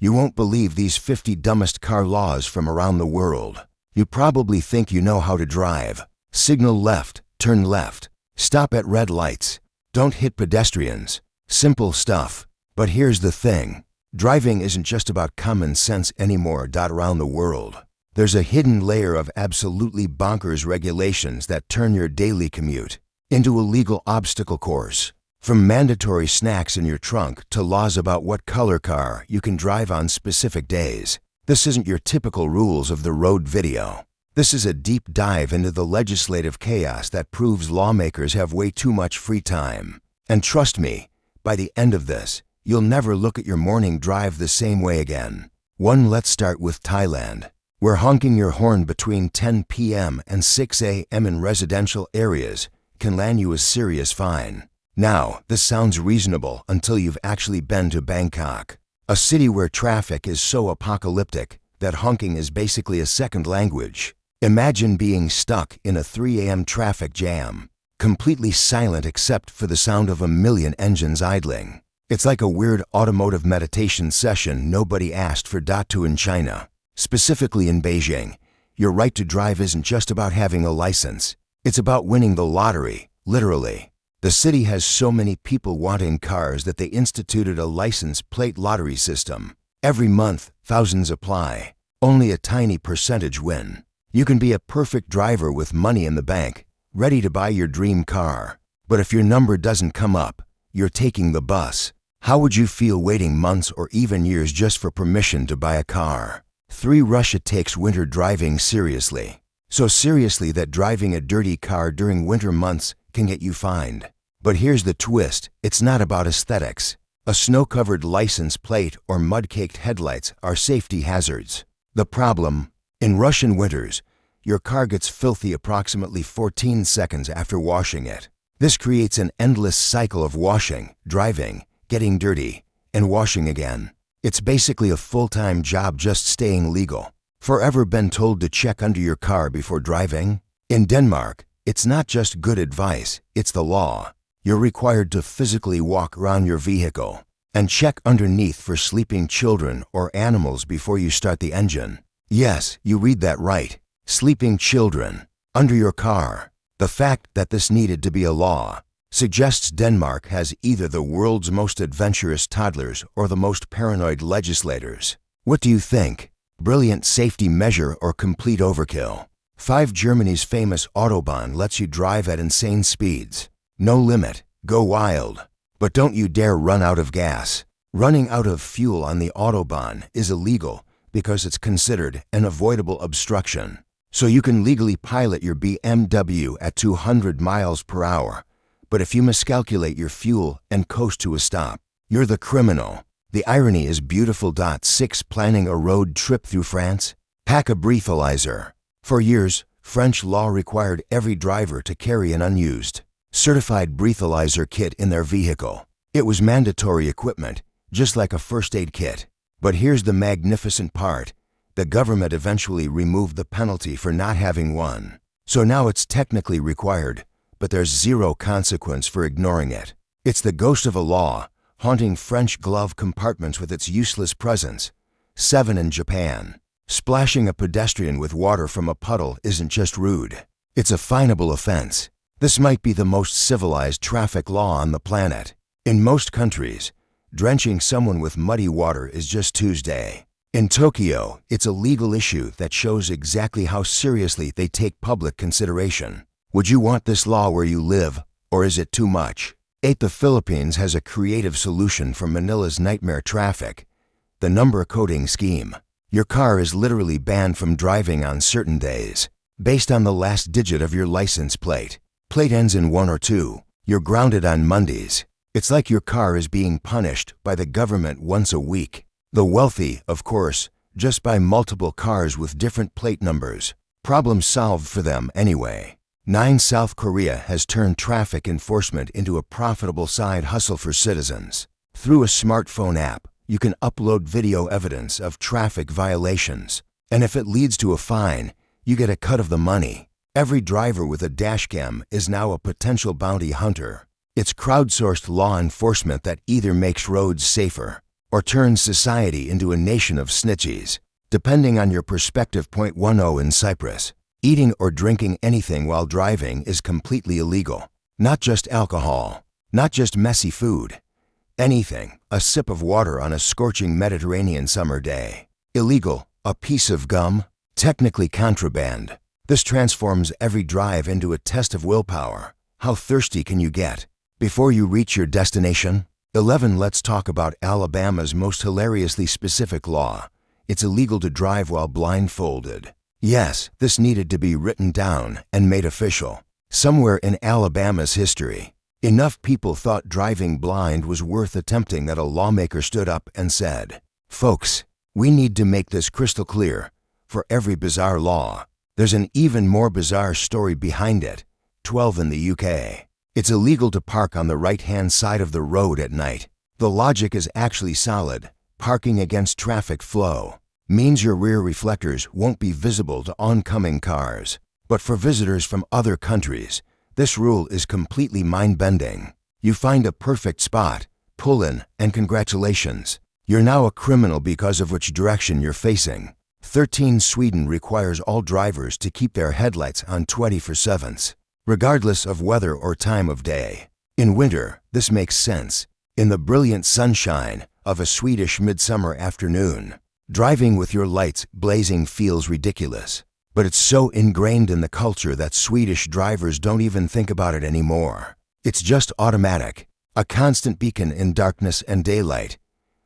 You won't believe these 50 dumbest car laws from around the world. You probably think you know how to drive. Signal left, turn left. Stop at red lights. Don't hit pedestrians. Simple stuff. But here's the thing. Driving isn't just about common sense anymore. Around the world, there's a hidden layer of absolutely bonkers regulations that turn your daily commute into a legal obstacle course. From mandatory snacks in your trunk to laws about what color car you can drive on specific days. This isn't your typical rules of the road video. This is a deep dive into the legislative chaos that proves lawmakers have way too much free time. And trust me, by the end of this, you'll never look at your morning drive the same way again. Let's start with Thailand, where honking your horn between 10 p.m. and 6 a.m. in residential areas can land you a serious fine. Now, this sounds reasonable until you've actually been to Bangkok, a city where traffic is so apocalyptic that honking is basically a second language. Imagine being stuck in a 3 a.m. traffic jam, completely silent except for the sound of a million engines idling. It's like a weird automotive meditation session nobody asked for. In China, specifically in Beijing, your right to drive isn't just about having a license. It's about winning the lottery, literally. The city has so many people wanting cars that they instituted a license plate lottery system. Every month, thousands apply. Only a tiny percentage win. You can be a perfect driver with money in the bank, ready to buy your dream car. But if your number doesn't come up, you're taking the bus. How would you feel waiting months or even years just for permission to buy a car? 3. Russia takes winter driving seriously. So seriously that driving a dirty car during winter months can get you fined. But here's the twist. It's not about aesthetics. A snow-covered license plate or mud-caked headlights are safety hazards. The problem? In Russian winters, your car gets filthy approximately 14 seconds after washing it. This creates an endless cycle of washing, driving, getting dirty, and washing again. It's basically a full-time job just staying legal. Forever been told to check under your car before driving? In Denmark, it's not just good advice, it's the law. You're required to physically walk around your vehicle and check underneath for sleeping children or animals before you start the engine. Yes, you read that right. Sleeping children under your car. The fact that this needed to be a law suggests Denmark has either the world's most adventurous toddlers or the most paranoid legislators. What do you think? Brilliant safety measure or complete overkill? 5. Germany's famous Autobahn lets you drive at insane speeds. No limit, go wild. But don't you dare run out of gas. Running out of fuel on the Autobahn is illegal because it's considered an avoidable obstruction. So you can legally pilot your BMW at 200 miles per hour. But if you miscalculate your fuel and coast to a stop, you're the criminal. The irony is beautiful. 6. Planning a road trip through France? Pack a breathalyzer. For years, French law required every driver to carry an unused, certified breathalyzer kit in their vehicle. It was mandatory equipment, just like a first aid kit. But here's the magnificent part. The government eventually removed the penalty for not having one. So now it's technically required, but there's zero consequence for ignoring it. It's the ghost of a law, haunting French glove compartments with its useless presence. 7. In Japan, splashing a pedestrian with water from a puddle isn't just rude. It's a finable offense. This might be the most civilized traffic law on the planet. In most countries, drenching someone with muddy water is just Tuesday. In Tokyo, it's a legal issue that shows exactly how seriously they take public consideration. Would you want this law where you live, or is it too much? 8. The Philippines has a creative solution for Manila's nightmare traffic: the number coding scheme. Your car is literally banned from driving on certain days, based on the last digit of your license plate. Plate ends in 1 or 2. You're grounded on Mondays. It's like your car is being punished by the government once a week. The wealthy, of course, just buy multiple cars with different plate numbers. Problem solved for them anyway. 9. South Korea has turned traffic enforcement into a profitable side hustle for citizens. Through a smartphone app, you can upload video evidence of traffic violations. And if it leads to a fine, you get a cut of the money. Every driver with a dashcam is now a potential bounty hunter. It's crowdsourced law enforcement that either makes roads safer or turns society into a nation of snitchies. Depending on your perspective. 10 in Cyprus, eating or drinking anything while driving is completely illegal. Not just alcohol, not just messy food. Anything, a sip of water on a scorching Mediterranean summer day. Illegal. A piece of gum, technically contraband. This transforms every drive into a test of willpower. How thirsty can you get before you reach your destination? 11. Let's talk about Alabama's most hilariously specific law. It's illegal to drive while blindfolded. Yes, this needed to be written down and made official. Somewhere in Alabama's history, enough people thought driving blind was worth attempting that a lawmaker stood up and said, "Folks, we need to make this crystal clear. For every bizarre law, there's an even more bizarre story behind it." 12. In the UK, it's illegal to park on the right-hand side of the road at night. The logic is actually solid. Parking against traffic flow means your rear reflectors won't be visible to oncoming cars. But for visitors from other countries, this rule is completely mind-bending. You find a perfect spot, pull in, and congratulations. You're now a criminal because of which direction you're facing. 13. Sweden requires all drivers to keep their headlights on 24/7, regardless of weather or time of day. In winter, this makes sense. In the brilliant sunshine of a Swedish midsummer afternoon, driving with your lights blazing feels ridiculous. But it's so ingrained in the culture that Swedish drivers don't even think about it anymore. It's just automatic, a constant beacon in darkness and daylight.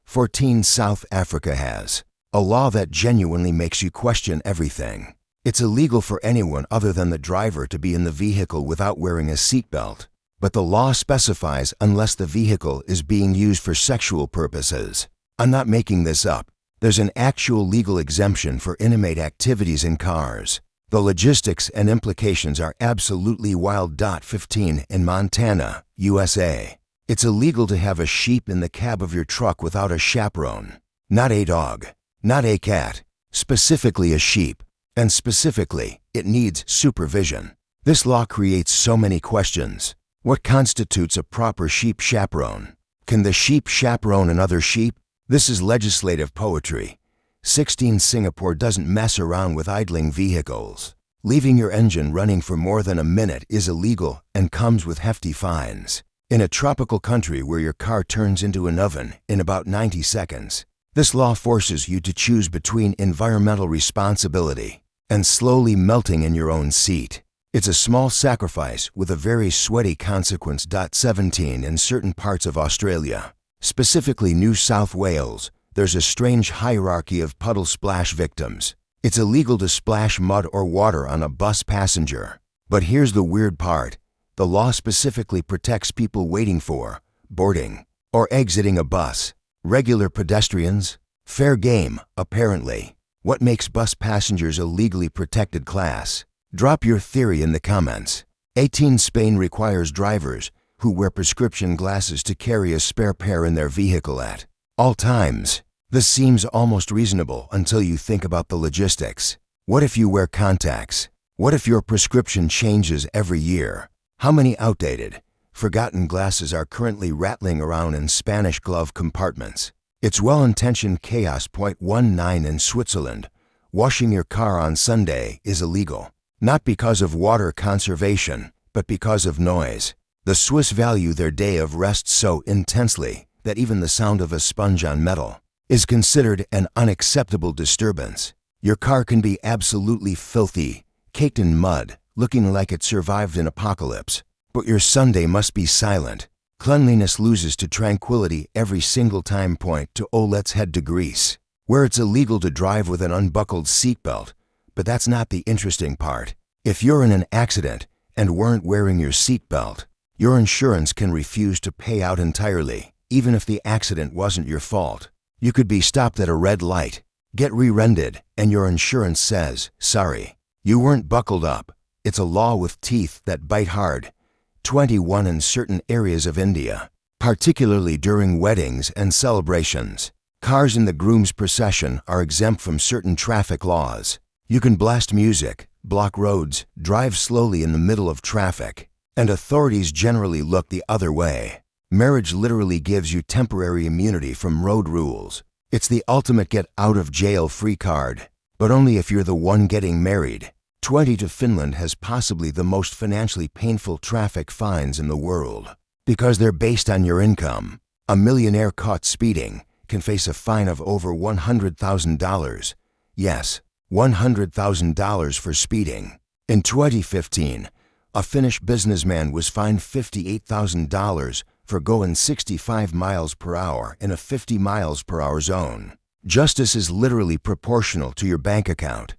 14. South Africa has a law that genuinely makes you question everything. It's illegal for anyone other than the driver to be in the vehicle without wearing a seatbelt. But the law specifies unless the vehicle is being used for sexual purposes. I'm not making this up. There's an actual legal exemption for intimate activities in cars. The logistics and implications are absolutely wild. 15. In Montana, USA, it's illegal to have a sheep in the cab of your truck without a chaperone. Not a dog, not a cat, specifically a sheep. And specifically, it needs supervision. This law creates so many questions. What constitutes a proper sheep chaperone? Can the sheep chaperone another sheep? This is legislative poetry. 16. Singapore doesn't mess around with idling vehicles. Leaving your engine running for more than a minute is illegal and comes with hefty fines. In a tropical country where your car turns into an oven in about 90 seconds, this law forces you to choose between environmental responsibility and slowly melting in your own seat. It's a small sacrifice with a very sweaty consequence. 17. In certain parts of Australia, specifically New South Wales, there's a strange hierarchy of puddle splash victims. It's illegal to splash mud or water on a bus passenger. But here's the weird part. The law specifically protects people waiting for, boarding, or exiting a bus. Regular pedestrians? Fair game, apparently. What makes bus passengers a legally protected class? Drop your theory in the comments. 18. Spain requires drivers who wear prescription glasses to carry a spare pair in their vehicle at all times. This seems almost reasonable until you think about the logistics. What if you wear contacts? What if your prescription changes every year? How many outdated, forgotten glasses are currently rattling around in Spanish glove compartments? It's well-intentioned chaos. 19. In Switzerland, washing your car on Sunday is illegal. Not because of water conservation, but because of noise. The Swiss value their day of rest so intensely that even the sound of a sponge on metal is considered an unacceptable disturbance. Your car can be absolutely filthy, caked in mud, looking like it survived an apocalypse. But your Sunday must be silent. Cleanliness loses to tranquility every single time. Let's head to Greece, where it's illegal to drive with an unbuckled seatbelt. But that's not the interesting part. If you're in an accident and weren't wearing your seatbelt, your insurance can refuse to pay out entirely, even if the accident wasn't your fault. You could be stopped at a red light, get rear-ended, and your insurance says, sorry, you weren't buckled up. It's a law with teeth that bite hard. 21. In certain areas of India, particularly during weddings and celebrations, cars in the groom's procession are exempt from certain traffic laws. You can blast music, block roads, drive slowly in the middle of traffic, and authorities generally look the other way. Marriage literally gives you temporary immunity from road rules. It's the ultimate get-out-of-jail-free card, but only if you're the one getting married. 20 to Finland has possibly the most financially painful traffic fines in the world. Because they're based on your income, a millionaire caught speeding can face a fine of over $100,000. Yes, $100,000 for speeding. In 2015, a Finnish businessman was fined $58,000 for going 65 miles per hour in a 50 miles per hour zone. Justice is literally proportional to your bank account.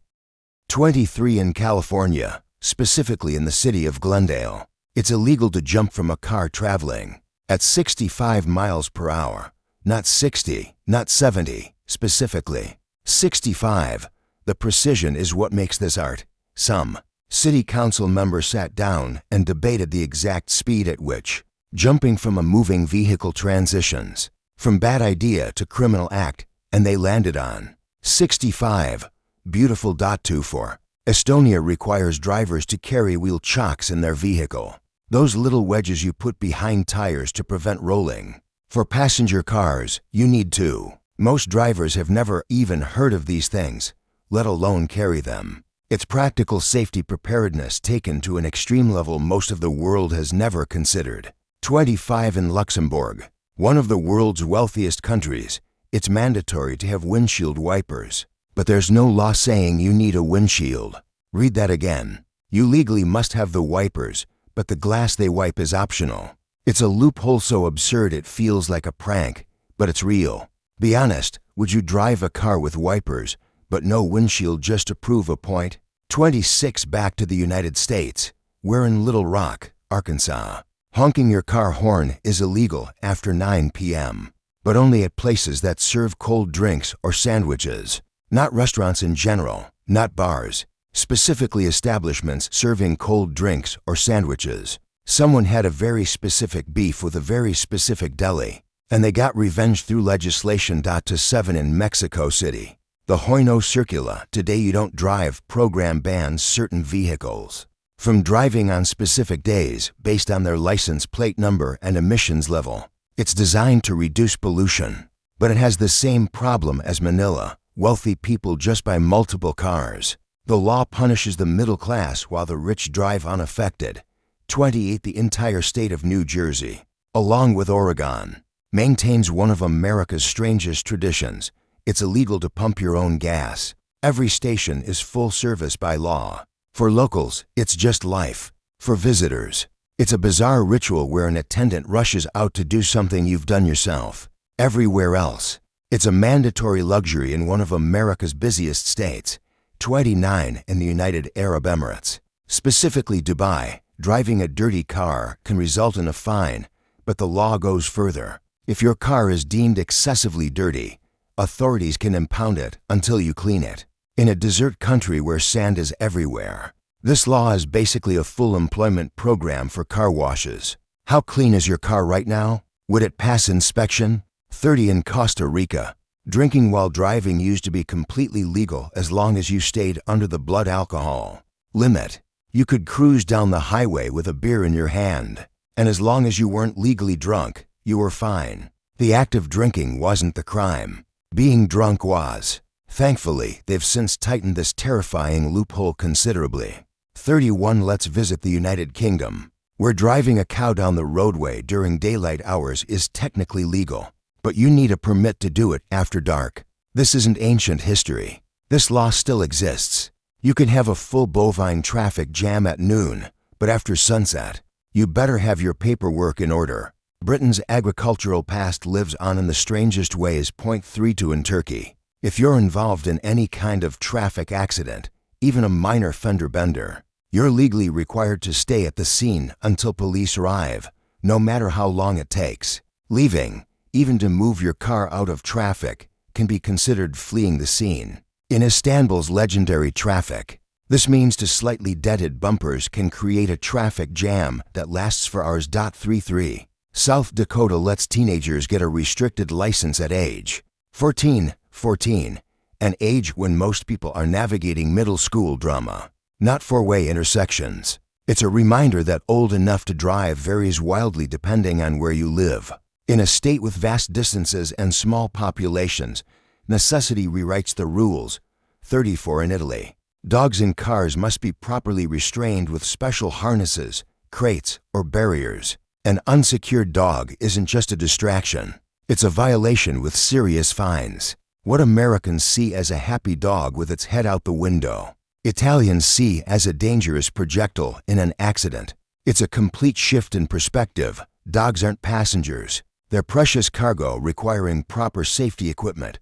23 in California, specifically in the city of Glendale, it's illegal to jump from a car traveling at 65 miles per hour. Not 60, not 70, specifically 65. The precision is what makes this art. Some city council members sat down and debated the exact speed at which jumping from a moving vehicle transitions from bad idea to criminal act, and they landed on 65. Beautiful. 24. Estonia requires drivers to carry wheel chocks in their vehicle. Those little wedges you put behind tires to prevent rolling. For passenger cars, you need two. Most drivers have never even heard of these things, let alone carry them. It's practical safety preparedness taken to an extreme level most of the world has never considered. 25 in Luxembourg, one of the world's wealthiest countries, it's mandatory to have windshield wipers. But there's no law saying you need a windshield. Read that again. You legally must have the wipers, but the glass they wipe is optional. It's a loophole so absurd it feels like a prank, but it's real. Be honest, would you drive a car with wipers, but no windshield just to prove a point? 26 back to the United States. We're in Little Rock, Arkansas. Honking your car horn is illegal after 9 p.m., but only at places that serve cold drinks or sandwiches. Not restaurants in general, not bars, specifically establishments serving cold drinks or sandwiches. Someone had a very specific beef with a very specific deli, and they got revenge through legislation. To 7 in Mexico City. The Hoyno Circula, Today You Don't Drive program bans certain vehicles from driving on specific days based on their license plate number and emissions level. It's designed to reduce pollution, but it has the same problem as Manila. Wealthy people just buy multiple cars. The law punishes the middle class while the rich drive unaffected. 28 The entire state of New Jersey, along with Oregon, maintains one of America's strangest traditions. It's illegal to pump your own gas. Every station is full service by law. For locals, it's just life. For visitors, it's a bizarre ritual where an attendant rushes out to do something you've done yourself. Everywhere else, it's a mandatory luxury in one of America's busiest states. 29 in the United Arab Emirates, specifically Dubai. Driving a dirty car can result in a fine, but the law goes further. If your car is deemed excessively dirty, authorities can impound it until you clean it. In a desert country where sand is everywhere, this law is basically a full employment program for car washes. How clean is your car right now? Would it pass inspection? 30 in Costa Rica. Drinking while driving used to be completely legal as long as you stayed under the blood alcohol limit. You could cruise down the highway with a beer in your hand, and as long as you weren't legally drunk, you were fine. The act of drinking wasn't the crime. Being drunk was. Thankfully, they've since tightened this terrifying loophole considerably. 31 Let's visit the United Kingdom, where driving a cow down the roadway during daylight hours is technically legal, but you need a permit to do it after dark. This isn't ancient history. This law still exists. You can have a full bovine traffic jam at noon, but after sunset, you better have your paperwork in order. Britain's agricultural past lives on in the strangest ways. 32 in Turkey. If you're involved in any kind of traffic accident, even a minor fender bender, you're legally required to stay at the scene until police arrive, no matter how long it takes. Leaving, even to move your car out of traffic, can be considered fleeing the scene. In Istanbul's legendary traffic, this means to slightly dented bumpers can create a traffic jam that lasts for hours. 33. South Dakota lets teenagers get a restricted license at age 14, an age when most people are navigating middle school drama. Not four-way intersections. It's a reminder that old enough to drive varies wildly depending on where you live. In a state with vast distances and small populations, necessity rewrites the rules. 34 in Italy. Dogs in cars must be properly restrained with special harnesses, crates, or barriers. An unsecured dog isn't just a distraction. It's a violation with serious fines. What Americans see as a happy dog with its head out the window, Italians see as a dangerous projectile in an accident. It's a complete shift in perspective. Dogs aren't passengers. They're precious cargo requiring proper safety equipment.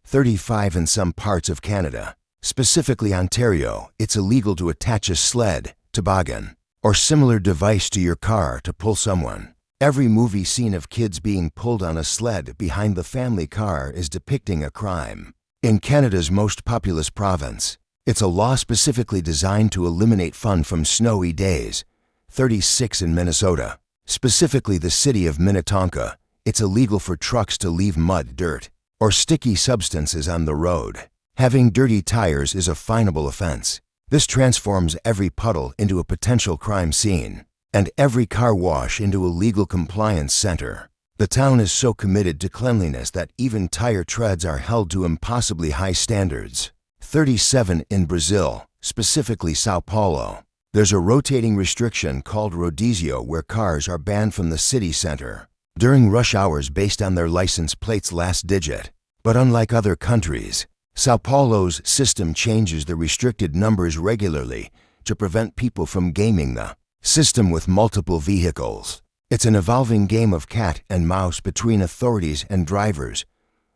35 in some parts of Canada. Specifically Ontario, it's illegal to attach a sled, toboggan, or similar device to your car to pull someone. Every movie scene of kids being pulled on a sled behind the family car is depicting a crime. In Canada's most populous province, it's a law specifically designed to eliminate fun from snowy days. 36 in Minnesota. Specifically the city of Minnetonka, it's illegal for trucks to leave mud, dirt, or sticky substances on the road. Having dirty tires is a finable offense. This transforms every puddle into a potential crime scene, and every car wash into a legal compliance center. The town is so committed to cleanliness that even tire treads are held to impossibly high standards. 37 in Brazil, specifically Sao Paulo. There's a rotating restriction called rodizio where cars are banned from the city center during rush hours based on their license plate's last digit. But unlike other countries, Sao Paulo's system changes the restricted numbers regularly to prevent people from gaming the system with multiple vehicles. It's an evolving game of cat and mouse between authorities and drivers.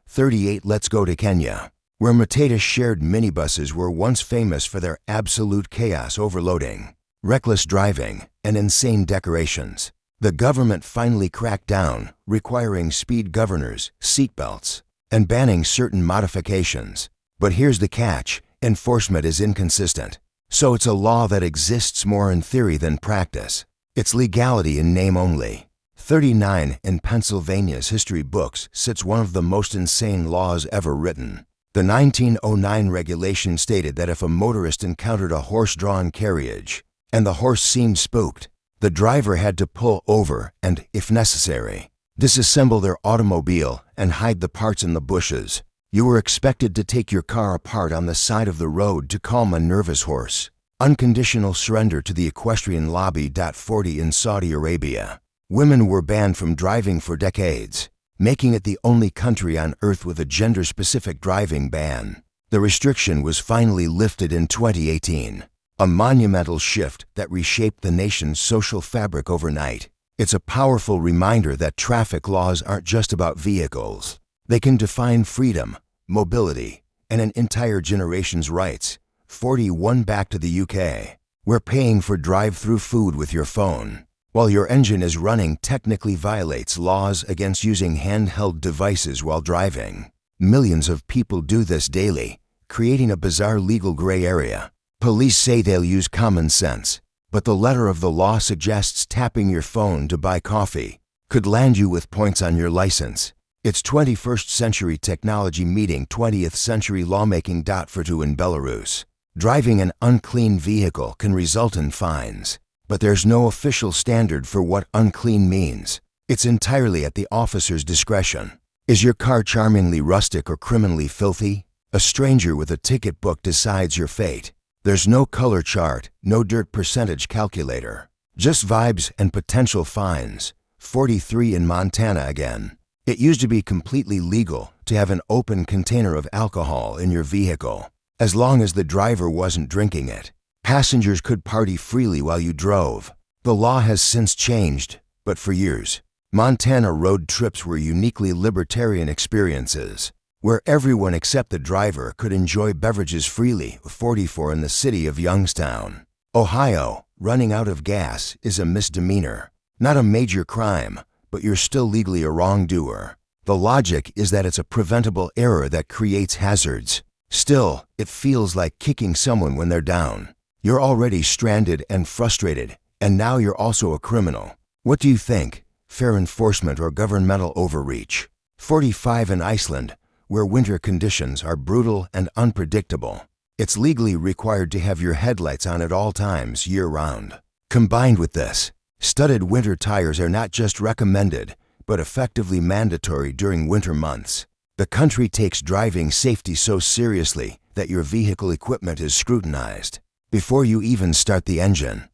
38 Let's go to Kenya, where Matata shared minibuses were once famous for their absolute chaos, overloading, reckless driving, and insane decorations. The government finally cracked down, requiring speed governors, seatbelts, and banning certain modifications. But here's the catch: enforcement is inconsistent. So it's a law that exists more in theory than practice. It's legality in name only. 39 in Pennsylvania's history books sits one of the most insane laws ever written. The 1909 regulation stated that if a motorist encountered a horse-drawn carriage and the horse seemed spooked, the driver had to pull over and, if necessary, disassemble their automobile and hide the parts in the bushes. You were expected to take your car apart on the side of the road to calm a nervous horse. Unconditional surrender to the equestrian lobby. 40 in Saudi Arabia. Women were banned from driving for decades, making it the only country on earth with a gender-specific driving ban. The restriction was finally lifted in 2018, a monumental shift that reshaped the nation's social fabric overnight. It's a powerful reminder that traffic laws aren't just about vehicles. They can define freedom, mobility, and an entire generation's rights. 41 Back to the UK, where paying for drive-through food with your phone while your engine is running technically violates laws against using handheld devices while driving. Millions of people do this daily, creating a bizarre legal gray area. Police say they'll use common sense, but the letter of the law suggests tapping your phone to buy coffee could land you with points on your license. It's 21st century technology meeting 20th century lawmaking. 42 in Belarus. Driving an unclean vehicle can result in fines, but there's no official standard for what unclean means. It's entirely at the officer's discretion. Is your car charmingly rustic or criminally filthy? A stranger with a ticket book decides your fate. There's no color chart, no dirt percentage calculator, just vibes and potential fines. 43 in Montana again. It used to be completely legal to have an open container of alcohol in your vehicle, as long as the driver wasn't drinking it. Passengers could party freely while you drove. The law has since changed, but for years, Montana road trips were uniquely libertarian experiences, where everyone except the driver could enjoy beverages freely. 44 in the city of Youngstown, Ohio. Running out of gas is a misdemeanor, not a major crime, but you're still legally a wrongdoer. The logic is that it's a preventable error that creates hazards. Still, it feels like kicking someone when they're down. You're already stranded and frustrated, and now you're also a criminal. What do you think? Fair enforcement or governmental overreach? 45 in Iceland, where winter conditions are brutal and unpredictable. It's legally required to have your headlights on at all times year-round. Combined with this, studded winter tires are not just recommended, but effectively mandatory during winter months. The country takes driving safety so seriously that your vehicle equipment is scrutinized before you even start the engine.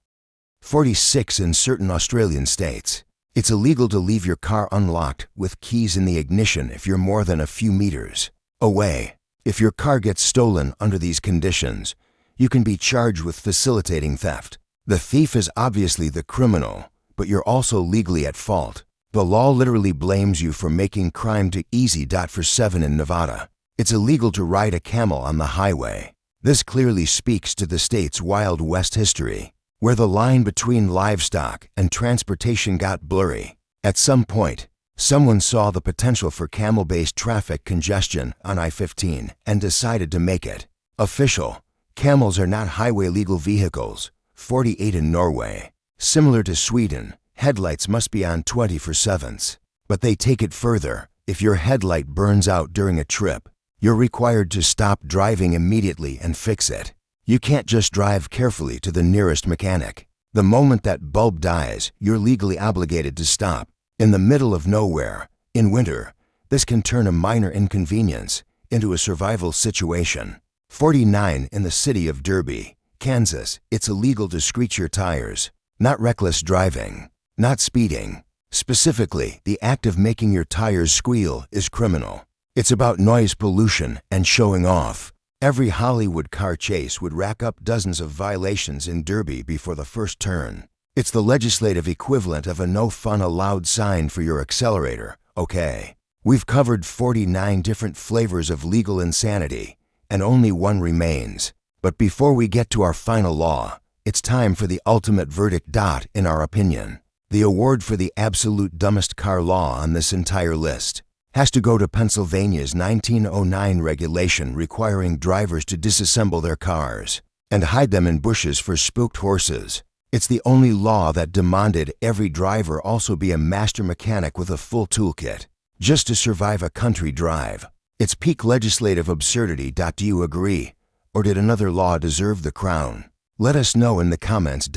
46. In certain Australian states, it's illegal to leave your car unlocked with keys in the ignition if you're more than a few meters away. If your car gets stolen under these conditions, you can be charged with facilitating theft. The thief is obviously the criminal, but you're also legally at fault. The law literally blames you for making crime too easy. For 7. In Nevada, it's illegal to ride a camel on the highway. This clearly speaks to the state's Wild West history, where the line between livestock and transportation got blurry. At some point, someone saw the potential for camel-based traffic congestion on I-15 and decided to make it official. Camels are not highway-legal vehicles. 48. In Norway, similar to Sweden, headlights must be on 24/7. But they take it further. If your headlight burns out during a trip, you're required to stop driving immediately and fix it. You can't just drive carefully to the nearest mechanic. The moment that bulb dies, you're legally obligated to stop. In the middle of nowhere, in winter, this can turn a minor inconvenience into a survival situation. 49. In the city of Derby, Kansas, it's illegal to screech your tires. Not reckless driving, not speeding. Specifically, the act of making your tires squeal is criminal. It's about noise pollution and showing off. Every Hollywood car chase would rack up dozens of violations in Derby before the first turn. It's the legislative equivalent of a no fun allowed sign for your accelerator, okay? We've covered 49 different flavors of legal insanity, and only one remains. But before we get to our final law, it's time for the ultimate verdict. In our opinion, the award for the absolute dumbest car law on this entire list has to go to Pennsylvania's 1909 regulation requiring drivers to disassemble their cars and hide them in bushes for spooked horses. It's the only law that demanded every driver also be a master mechanic with a full toolkit just to survive a country drive. It's peak legislative absurdity. Do you agree? Or did another law deserve the crown? Let us know in the comments.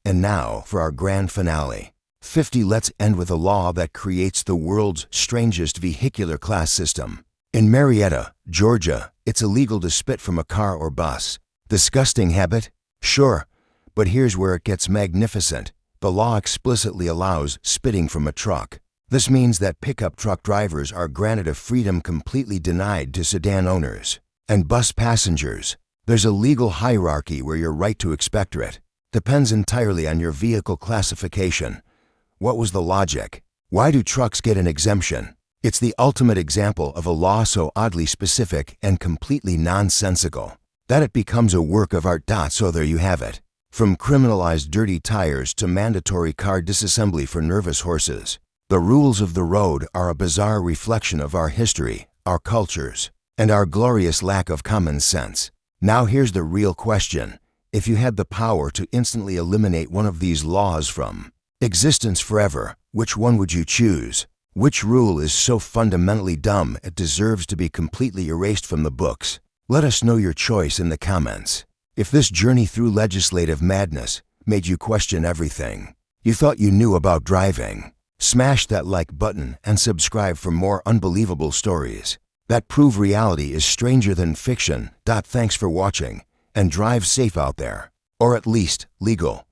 And now for our grand finale. 50. Let's end with a law that creates the world's strangest vehicular class system. In Marietta, Georgia, it's illegal to spit from a car or bus. Disgusting habit? Sure, but here's where it gets magnificent. The law explicitly allows spitting from a truck. This means that pickup truck drivers are granted a freedom completely denied to sedan owners and bus passengers. There's a legal hierarchy where your right to expectorate depends entirely on your vehicle classification. What was the logic? Why do trucks get an exemption? It's the ultimate example of a law so oddly specific and completely nonsensical that it becomes a work of art. So there you have it. From criminalized dirty tires to mandatory car disassembly for nervous horses, the rules of the road are a bizarre reflection of our history, our cultures, and our glorious lack of common sense. Now here's the real question. If you had the power to instantly eliminate one of these laws from existence forever, which one would you choose? Which rule is so fundamentally dumb it deserves to be completely erased from the books? Let us know your choice in the comments. If this journey through legislative madness made you question everything you thought you knew about driving, smash that like button and subscribe for more unbelievable stories that prove reality is stranger than fiction. Thanks for watching, and drive safe out there, or at least legal.